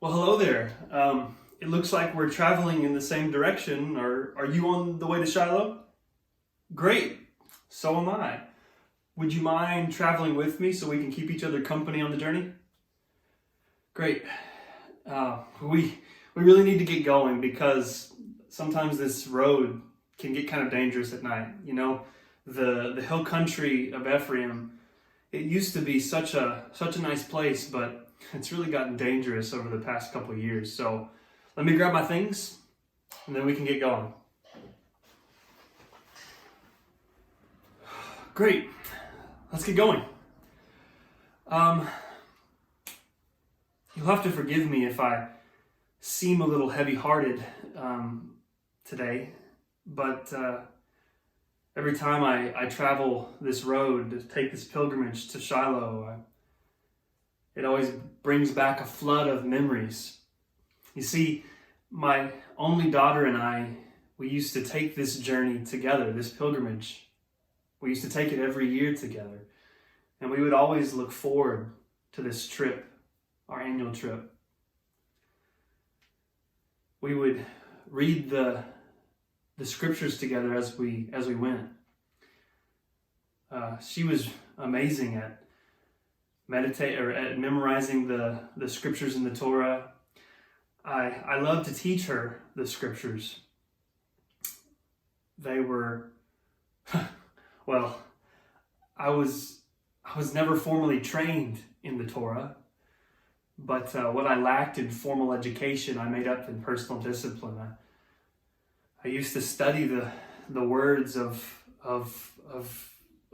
Well, hello there. It looks like we're traveling in the same direction. Are you on the way to Shiloh? Great. So am I. Would you mind traveling with me so we can keep each other company on the journey? Great. We really need to get going because sometimes this road can get kind of dangerous at night. You know, the hill country of Ephraim, it used to be such a nice place, but it's really gotten dangerous over the past couple of years. So let me grab my things and then we can get going. Great. Let's get going. You'll have to forgive me if I seem a little heavy-hearted today, but every time I travel this road to take this pilgrimage to Shiloh, it always brings back a flood of memories. You see, my only daughter and I, we used to take this journey together, this pilgrimage. We used to take it every year together. And we would always look forward to this trip, our annual trip. We would read the scriptures together as we went. She was amazing at at memorizing the scriptures in the Torah. I love to teach her the scriptures. They were, well, I was never formally trained in the Torah, but what I lacked in formal education, I made up in personal discipline. I used to study the words of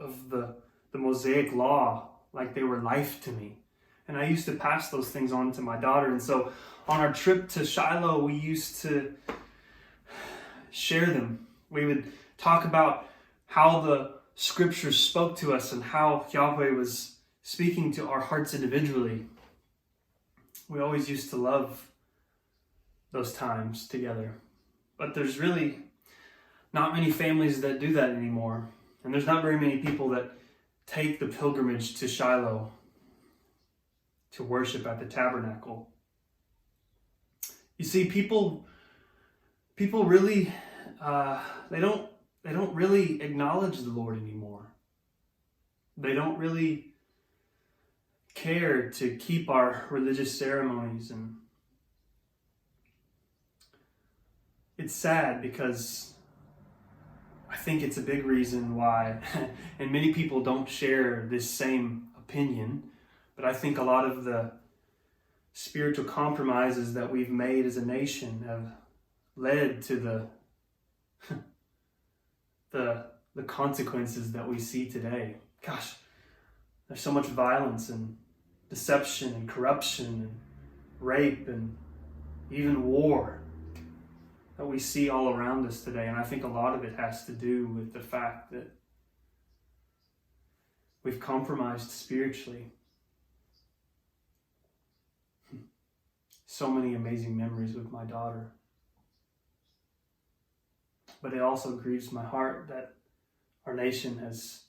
the Mosaic law like they were life to me. And I used to pass those things on to my daughter. And so on our trip to Shiloh, we used to share them. We would talk about how the scriptures spoke to us and how Yahweh was speaking to our hearts individually. We always used to love those times together. But there's really not many families that do that anymore. And there's not very many people that take the pilgrimage to Shiloh to worship at the tabernacle. You see, people really they don't really acknowledge the Lord anymore. They don't really care to keep our religious ceremonies, and it's sad because I think it's a big reason why, and many people don't share this same opinion, but I think a lot of the spiritual compromises that we've made as a nation have led to the consequences that we see today. Gosh, there's so much violence and deception and corruption and rape and even war that we see all around us today. And I think a lot of it has to do with the fact that we've compromised spiritually. So many amazing memories with my daughter. But it also grieves my heart that our nation has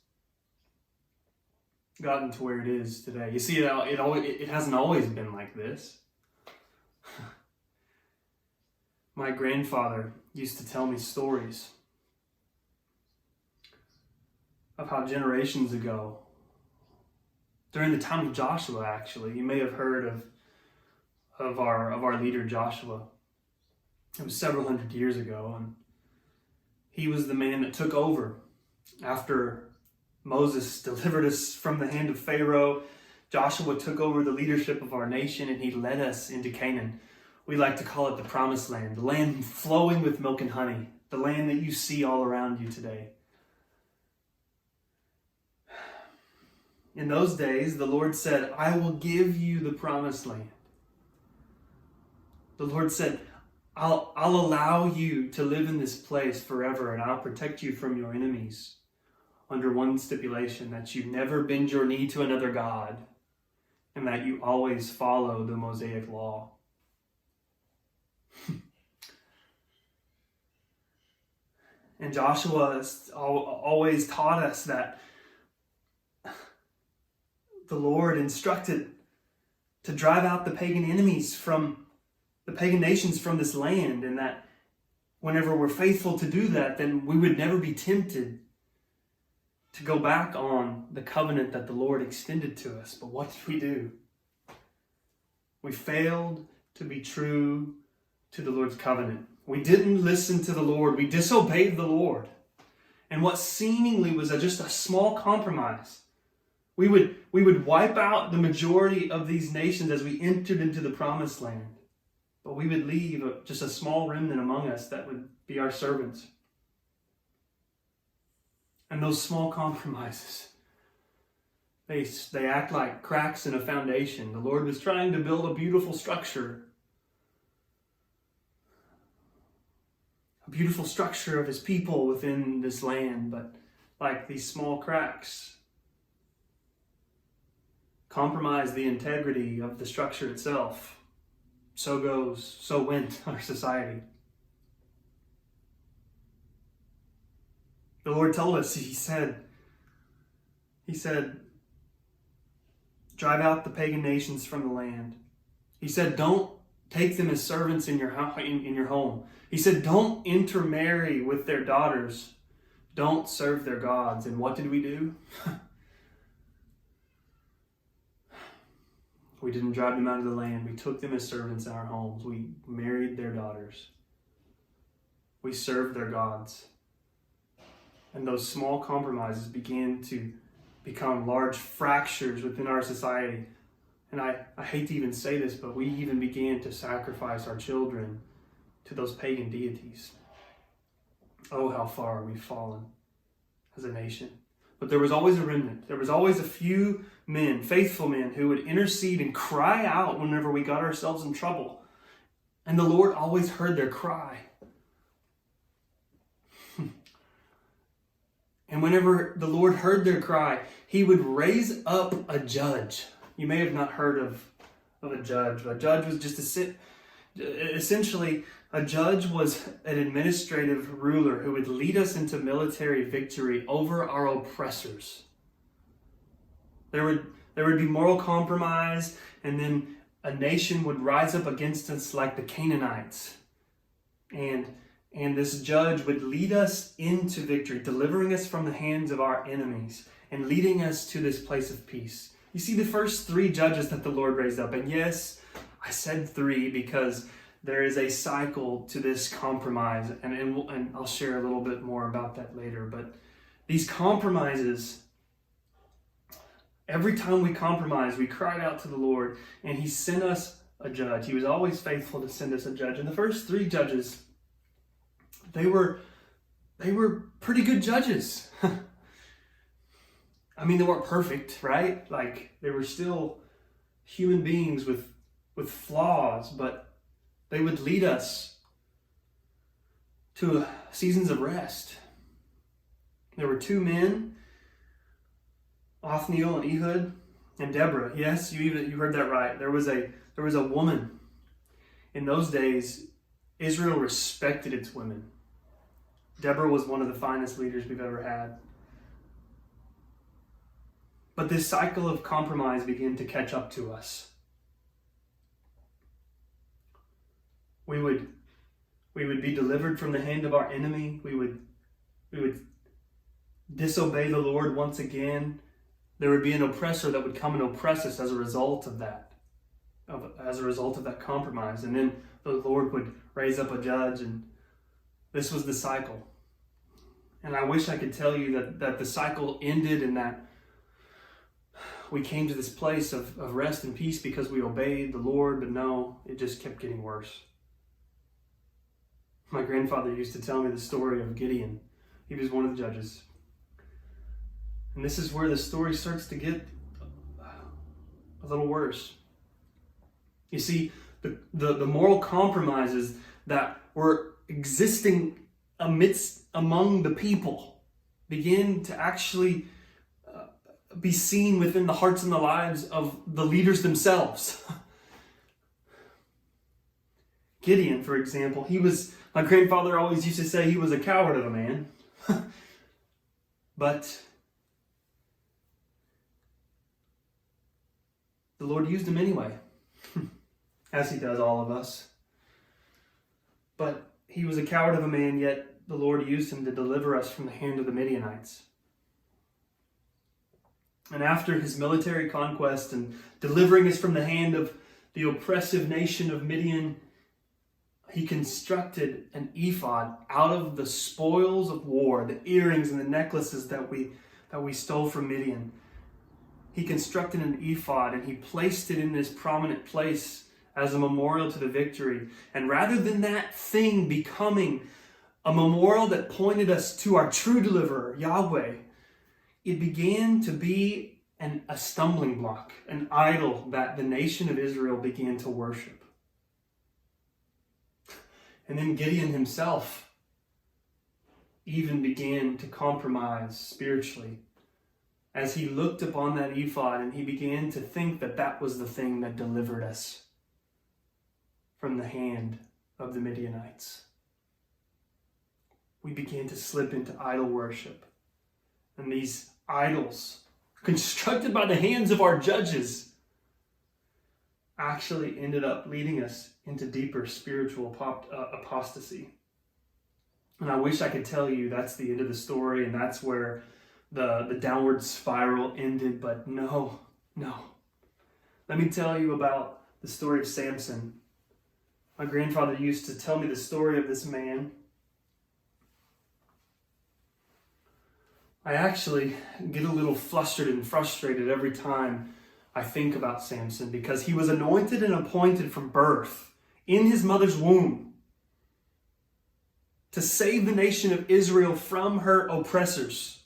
gotten to where it is today. You see, it hasn't always been like this. My grandfather used to tell me stories of how generations ago, during the time of Joshua, actually, you may have heard of our leader Joshua. It was several hundred years ago, and he was the man that took over after Moses delivered us from the hand of Pharaoh. Joshua took over the leadership of our nation, and he led us into Canaan. We like to call it the Promised Land, the land flowing with milk and honey, the land that you see all around you today. In those days, the Lord said, I will give you the Promised Land. The Lord said, I'll allow you to live in this place forever, and I'll protect you from your enemies under one stipulation, that you never bend your knee to another god, and that you always follow the Mosaic law. And Joshua has always taught us that the Lord instructed to drive out the pagan enemies from the pagan nations from this land, and that whenever we're faithful to do that, then we would never be tempted to go back on the covenant that the Lord extended to us. But what did we do? We failed to be true to the Lord's covenant. We didn't listen to the Lord. We disobeyed the Lord. And what seemingly was just a small compromise, we would wipe out the majority of these nations as we entered into the promised land. But we would leave just a small remnant among us that would be our servants. And those small compromises, they act like cracks in a foundation. The Lord was trying to build a beautiful structure. A beautiful structure of his people within this land, but like these small cracks compromise the integrity of the structure itself. So went our society. The Lord told us, He said, drive out the pagan nations from the land. He said, don't take them as servants in your home. He said, don't intermarry with their daughters. Don't serve their gods. And what did we do? We didn't drive them out of the land. We took them as servants in our homes. We married their daughters. We served their gods. And those small compromises began to become large fractures within our society. And I hate to even say this, but we even began to sacrifice our children to those pagan deities. Oh, how far we've fallen as a nation. But there was always a remnant. There was always a few men, faithful men, who would intercede and cry out whenever we got ourselves in trouble. And the Lord always heard their cry. And whenever the Lord heard their cry, He would raise up a judge. You may have not heard of a judge. A judge was just essentially, a judge was an administrative ruler who would lead us into military victory over our oppressors. There would be moral compromise, and then a nation would rise up against us like the Canaanites. And this judge would lead us into victory, delivering us from the hands of our enemies and leading us to this place of peace. You see the first 3 judges that the Lord raised up. And yes, I said 3 because there is a cycle to this compromise. And I'll share a little bit more about that later. But these compromises, every time we compromised, we cried out to the Lord and He sent us a judge. He was always faithful to send us a judge. And the first 3 judges, they were pretty good judges. I mean, they weren't perfect, right? Like, they were still human beings with flaws, but they would lead us to seasons of rest. There were 2 men, Othniel and Ehud, and Deborah. Yes, you heard that right. There was a woman. In those days, Israel respected its women. Deborah was one of the finest leaders we've ever had. But this cycle of compromise began to catch up to us. We would be delivered from the hand of our enemy. We would disobey the Lord once again. There would be an oppressor that would come and oppress us as a result of that, compromise. And then the Lord would raise up a judge, and this was the cycle. And I wish I could tell you that the cycle ended and that we came to this place of rest and peace because we obeyed the Lord, but no, it just kept getting worse. My grandfather used to tell me the story of Gideon. He was one of the judges. And this is where the story starts to get a little worse. You see, the moral compromises that were existing among the people begin to actually be seen within the hearts and the lives of the leaders themselves. Gideon, for example, my grandfather always used to say he was a coward of a man. But the Lord used him anyway, as He does all of us. But he was a coward of a man, yet the Lord used him to deliver us from the hand of the Midianites. And after his military conquest and delivering us from the hand of the oppressive nation of Midian, he constructed an ephod out of the spoils of war, the earrings and the necklaces that we stole from Midian. He constructed an ephod and he placed it in this prominent place as a memorial to the victory. And rather than that thing becoming a memorial that pointed us to our true deliverer, Yahweh, it began to be a stumbling block, an idol that the nation of Israel began to worship. And then Gideon himself even began to compromise spiritually as he looked upon that ephod and he began to think that that was the thing that delivered us from the hand of the Midianites. We began to slip into idol worship. And these idols, constructed by the hands of our judges, actually ended up leading us into deeper spiritual apostasy. And I wish I could tell you that's the end of the story and that's where the downward spiral ended, but no. Let me tell you about the story of Samson. My grandfather used to tell me the story of this man. I actually get a little flustered and frustrated every time I think about Samson because he was anointed and appointed from birth in his mother's womb to save the nation of Israel from her oppressors.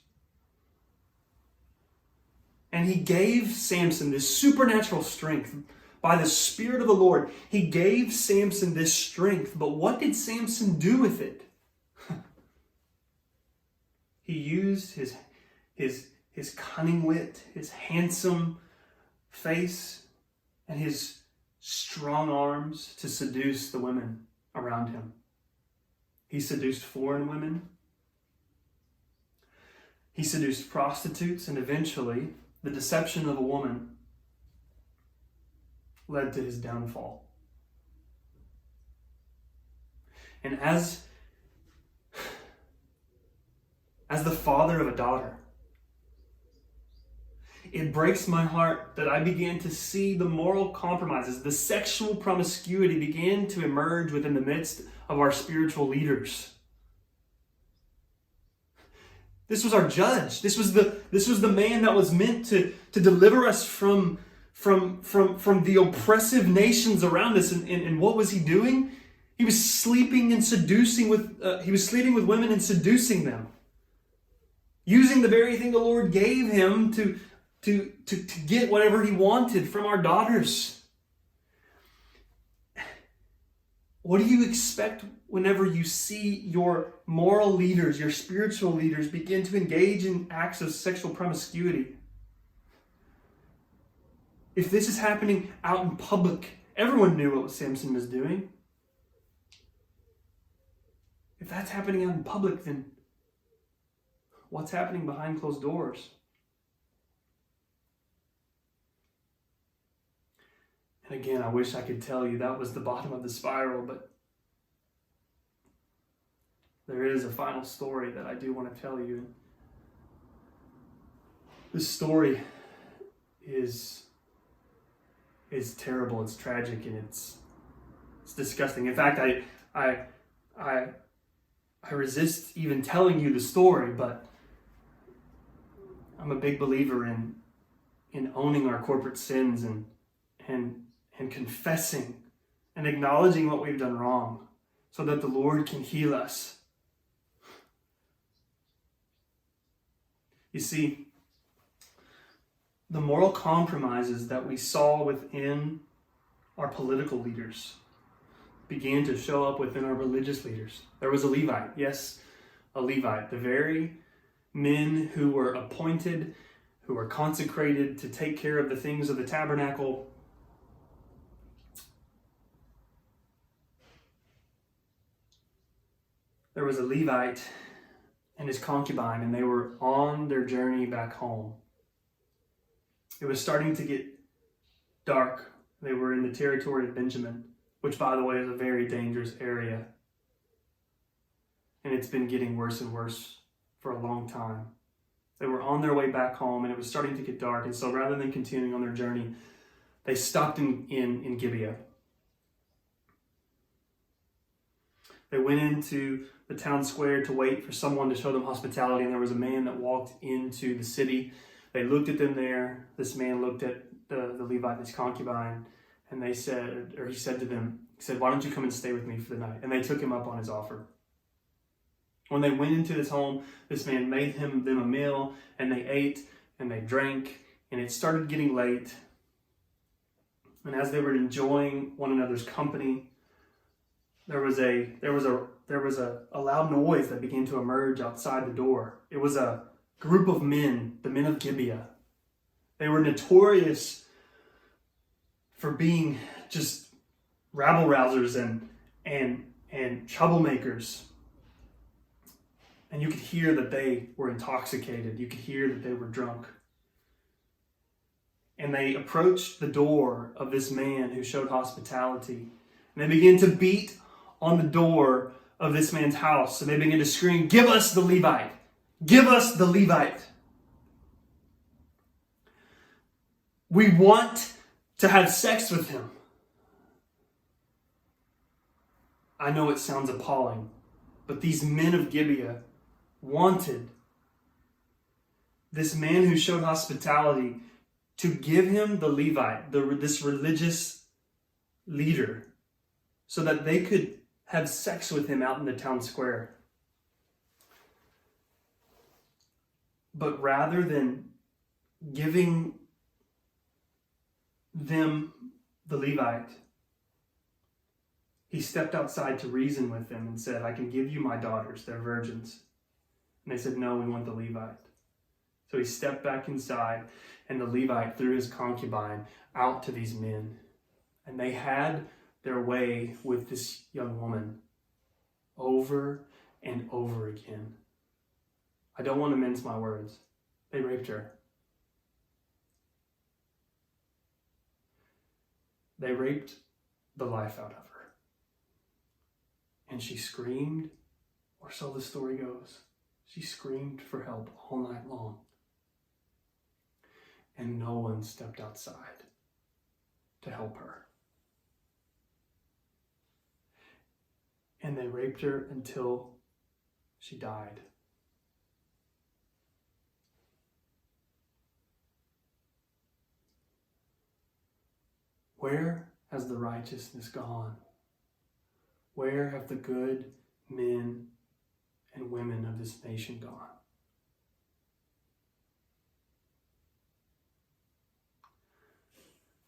And he gave Samson this supernatural strength by the Spirit of the Lord. He gave Samson this strength, but what did Samson do with it? He used his cunning wit, his handsome face, and his strong arms to seduce the women around him. He seduced foreign women. He seduced prostitutes, and eventually the deception of a woman led to his downfall. And as the father of a daughter, it breaks my heart that I began to see the moral compromises, the sexual promiscuity began to emerge within the midst of our spiritual leaders. This was our judge. This was the man that was meant to deliver us from the oppressive nations around us. And what was he doing? He was sleeping and seducing he was sleeping with women and seducing them, using the very thing the Lord gave him to get whatever he wanted from our daughters. What do you expect whenever you see your moral leaders, your spiritual leaders begin to engage in acts of sexual promiscuity? If this is happening out in public, everyone knew what Samson was doing. If that's happening out in public, then what's happening behind closed doors? And again, I wish I could tell you that was the bottom of the spiral, but there is a final story that I do want to tell you. This story is terrible, it's tragic, and it's disgusting. In fact, I resist even telling you the story, but I'm a big believer in owning our corporate sins and confessing and acknowledging what we've done wrong so that the Lord can heal us. You see, the moral compromises that we saw within our political leaders began to show up within our religious leaders. There was a Levite, yes, a Levite, the very men who were appointed, who were consecrated to take care of the things of the tabernacle. There was a Levite and his concubine, and they were on their journey back home. It was starting to get dark. They were in the territory of Benjamin, which, by the way, is a very dangerous area and it's been getting worse and worse for a long time. They were on their way back home, and it was starting to get dark, and so rather than continuing on their journey, they stopped in Gibeah. They went into the town square to wait for someone to show them hospitality, and there was a man that walked into the city. They looked at them there. This man looked at the Levite, his concubine, and he said to them, why don't you come and stay with me for the night? And they took him up on his offer. When they went into his home, this man made them a meal, and they ate and they drank, and it started getting late. And as they were enjoying one another's company, there was a loud noise that began to emerge outside the door. It was a group of men, the men of Gibeah. They were notorious for being just rabble-rousers and troublemakers. And you could hear that they were intoxicated. You could hear that they were drunk. And they approached the door of this man who showed hospitality. And they began to beat on the door of this man's house. And they began to scream, "Give us the Levite! Give us the Levite! We want to have sex with him." I know it sounds appalling, but these men of Gibeah wanted this man who showed hospitality to give him the Levite, this religious leader, so that they could have sex with him out in the town square. But rather than giving them the Levite, he stepped outside to reason with them and said, "I can give you my daughters, they're virgins." And they said, "No, we want the Levite." So he stepped back inside, and the Levite threw his concubine out to these men. And they had their way with this young woman over and over again. I don't want to mince my words. They raped her. They raped the life out of her. And she screamed, or so the story goes. She screamed for help all night long. And no one stepped outside to help her. And they raped her until she died. Where has the righteousness gone? Where have the good men and women of this nation gone?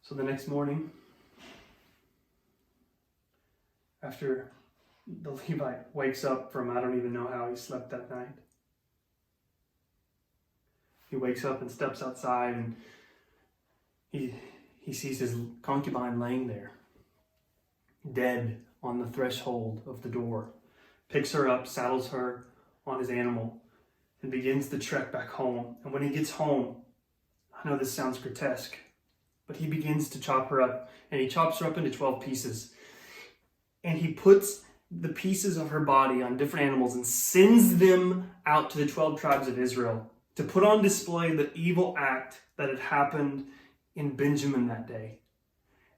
So the next morning, after the Levite wakes up from, I don't even know how he slept that night. He wakes up and steps outside, and he sees his concubine laying there, dead on the threshold of the door. Picks her up, saddles her on his animal, and begins the trek back home. And when he gets home, I know this sounds grotesque, but he begins to chop her up, and he chops her up into 12 pieces. And he puts the pieces of her body on different animals and sends them out to the 12 tribes of Israel to put on display the evil act that had happened in Benjamin that day.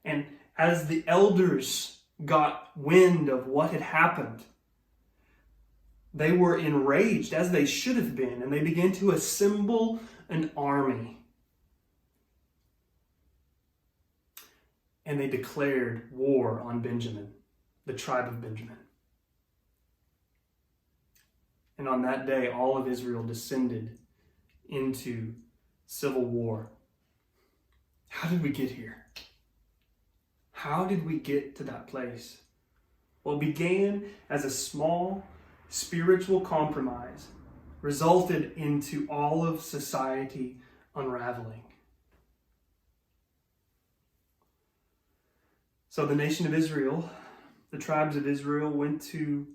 And as the elders got wind of what had happened, they were enraged, as they should have been, and they began to assemble an army. And they declared war on Benjamin, the tribe of Benjamin. And on that day, all of Israel descended into civil war. How did we get here? How did we get to that place? Well, it began as a small spiritual compromise, resulted into all of society unraveling. So the nation of Israel, the tribes of Israel, went to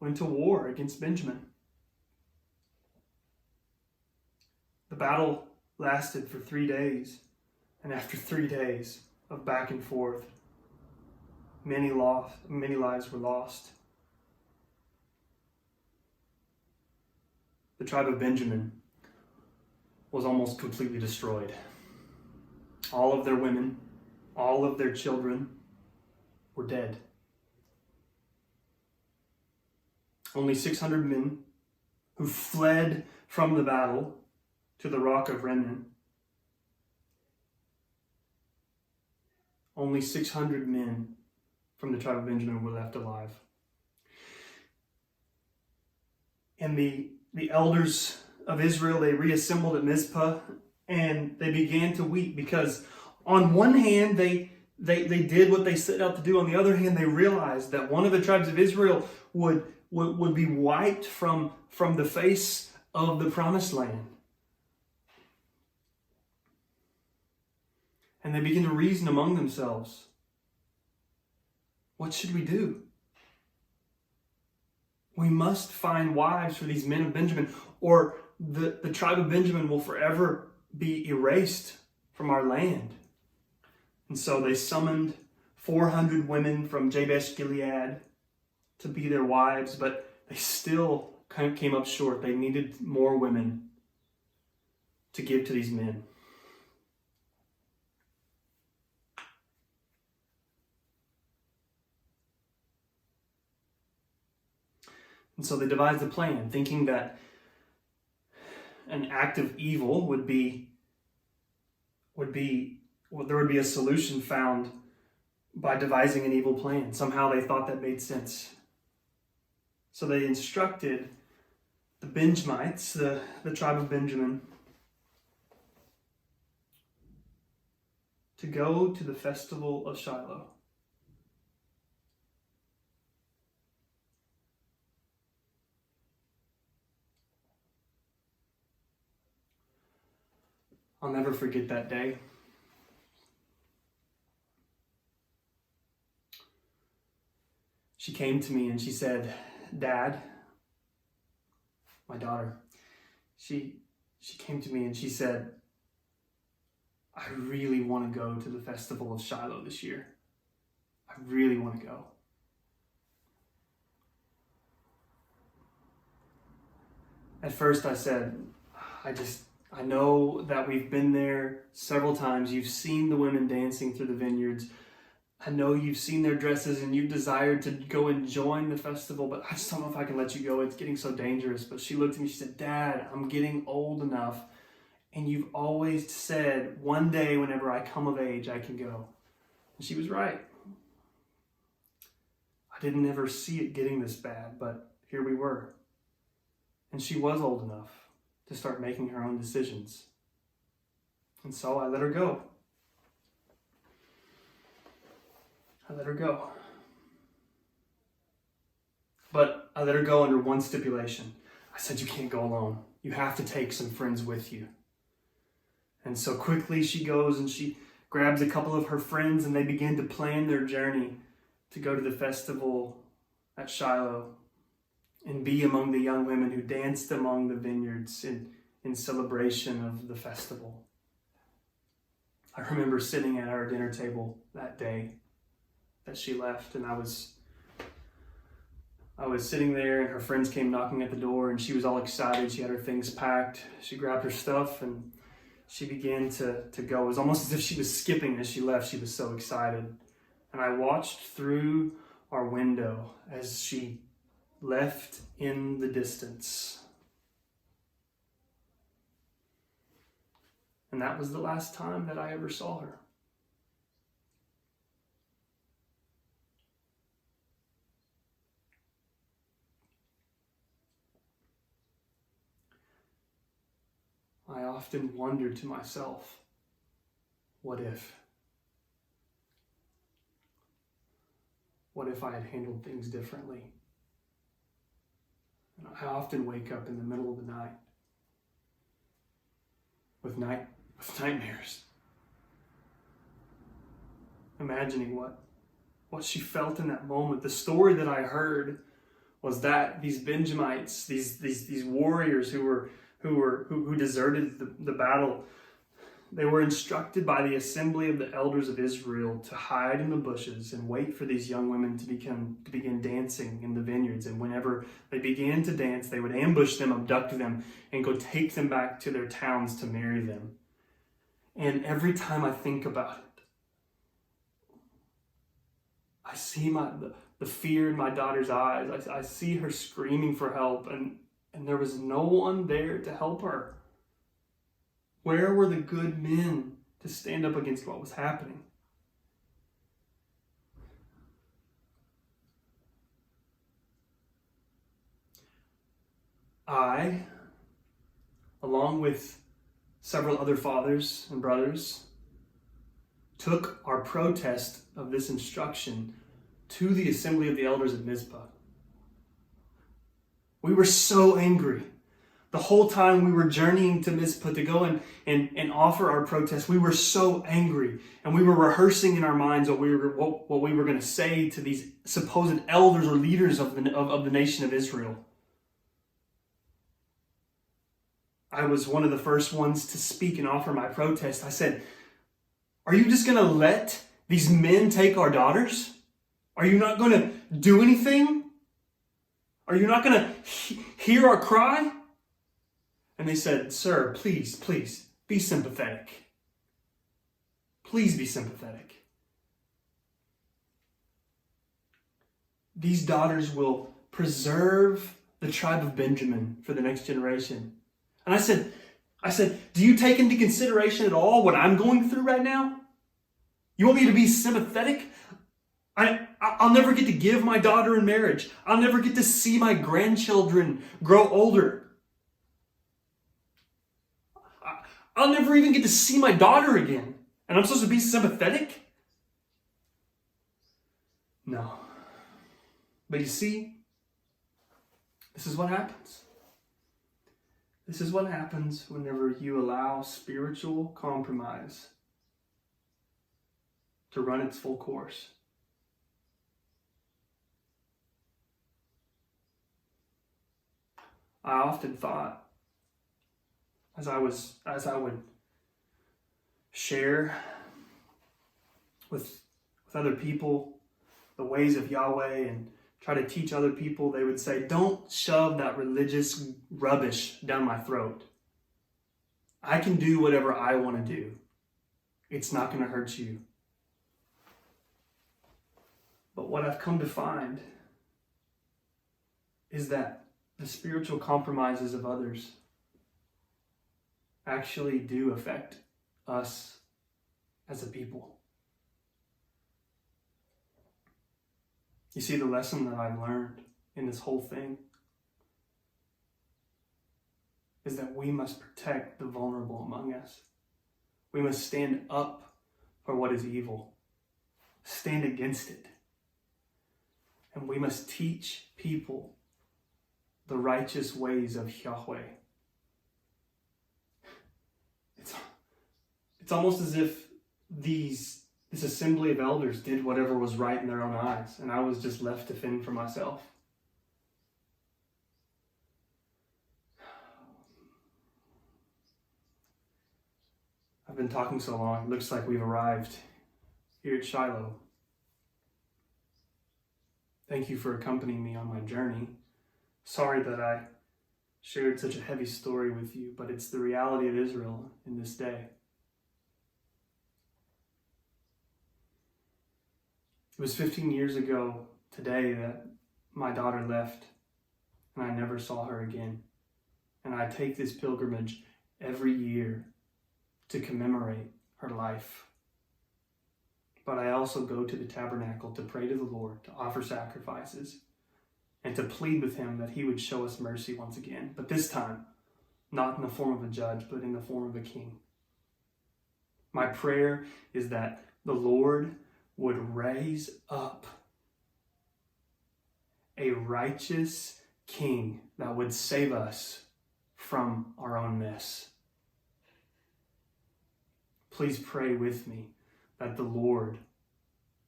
war against Benjamin. The battle lasted for 3 days, and after 3 days of back and forth, many lives were lost. the tribe of Benjamin was almost completely destroyed. All of their women, all of their children were dead. Only 600 men who fled from the battle to the rock of Rephidim. Only 600 men from the tribe of Benjamin were left alive. And the elders of Israel, they reassembled at Mizpah, and they began to weep because on one hand, they did what they set out to do. On the other hand, they realized that one of the tribes of Israel would be wiped from the face of the promised land. And they begin to reason among themselves. What should we do? We must find wives for these men of Benjamin, or the tribe of Benjamin will forever be erased from our land. And so they summoned 400 women from Jabesh Gilead to be their wives, but they still kind of came up short. They needed more women to give to these men. And so they devised a plan, thinking that an act of evil would be there would be a solution found by devising an evil plan. Somehow they thought that made sense. So they instructed the Benjamites, the tribe of Benjamin, to go to the festival of Shiloh. I'll never forget that day. She came to me and she said, "Dad," my daughter, she came to me and she said, "I really want to go to the festival of Shiloh this year. I really want to go." At first I said, I know that we've been there several times. You've seen the women dancing through the vineyards. I know you've seen their dresses and you've desired to go and join the festival, but I just don't know if I can let you go. It's getting so dangerous. But she looked at me, she said, "Dad, I'm getting old enough, and you've always said one day whenever I come of age, I can go." And she was right. I didn't ever see it getting this bad, but here we were. And she was old enough to start making her own decisions. And so I let her go. But I let her go under one stipulation. I said, "You can't go alone. You have to take some friends with you." And so quickly she goes and she grabs a couple of her friends and they begin to plan their journey to go to the festival at Shiloh and be among the young women who danced among the vineyards in celebration of the festival. I remember sitting at our dinner table that day that she left, and I was sitting there and her friends came knocking at the door and she was all excited. She had her things packed. She grabbed her stuff and she began to go. It was almost as if she was skipping as she left. She was so excited. And I watched through our window as she left in the distance. And that was the last time that I ever saw her. I often wonder to myself, what if? What if I had handled things differently? And I often wake up in the middle of the night with nightmares, imagining what she felt in that moment. The story that I heard was that these Benjamites, these warriors who deserted the battle, They were instructed by the assembly of the elders of Israel to hide in the bushes and wait for these young women to begin dancing in the vineyards. And whenever they began to dance, they would ambush them, abduct them, and go take them back to their towns to marry them. And every time I think about it, I see the fear in my daughter's eyes. I see her screaming for help, and there was no one there to help her. Where were the good men to stand up against what was happening? I, along with several other fathers and brothers, took our protest of this instruction to the assembly of the elders at Mizpah. We were so angry. The whole time we were journeying to Mizpah to go and offer our protest, we were so angry, and we were rehearsing in our minds what we were going to say to these supposed elders or leaders of the nation of Israel. I was one of the first ones to speak and offer my protest. I said, "Are you just going to let these men take our daughters? Are you not going to do anything? Are you not going to hear our cry?" And they said, "Sir, please, be sympathetic. Please be sympathetic. These daughters will preserve the tribe of Benjamin for the next generation." And I said, "Do you take into consideration at all what I'm going through right now? You want me to be sympathetic? I'll never get to give my daughter in marriage. I'll never get to see my grandchildren grow older. I'll never even get to see my daughter again. And I'm supposed to be sympathetic?" No. But you see, this is what happens. This is what happens whenever you allow spiritual compromise to run its full course. I often thought, as I would share with other people the ways of Yahweh and try to teach other people, they would say, "Don't shove that religious rubbish down my throat. I can do whatever I want to do. It's not going to hurt you." But what I've come to find is that the spiritual compromises of others actually do affect us as a people. You see, the lesson that I've learned in this whole thing is that we must protect the vulnerable among us. We must stand up for what is evil, stand against it. And we must teach people the righteous ways of Yahweh. It's almost as if this assembly of elders did whatever was right in their own eyes, and I was just left to fend for myself. I've been talking so long, it looks like we've arrived here at Shiloh. Thank you for accompanying me on my journey. Sorry that I shared such a heavy story with you, but it's the reality of Israel in this day. It was 15 years ago today that my daughter left, and I never saw her again. And I take this pilgrimage every year to commemorate her life. But I also go to the tabernacle to pray to the Lord, to offer sacrifices, and to plead with him that he would show us mercy once again. But this time, not in the form of a judge, but in the form of a king. My prayer is that the Lord would raise up a righteous king that would save us from our own mess. Please pray with me that the Lord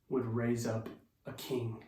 would raise up a king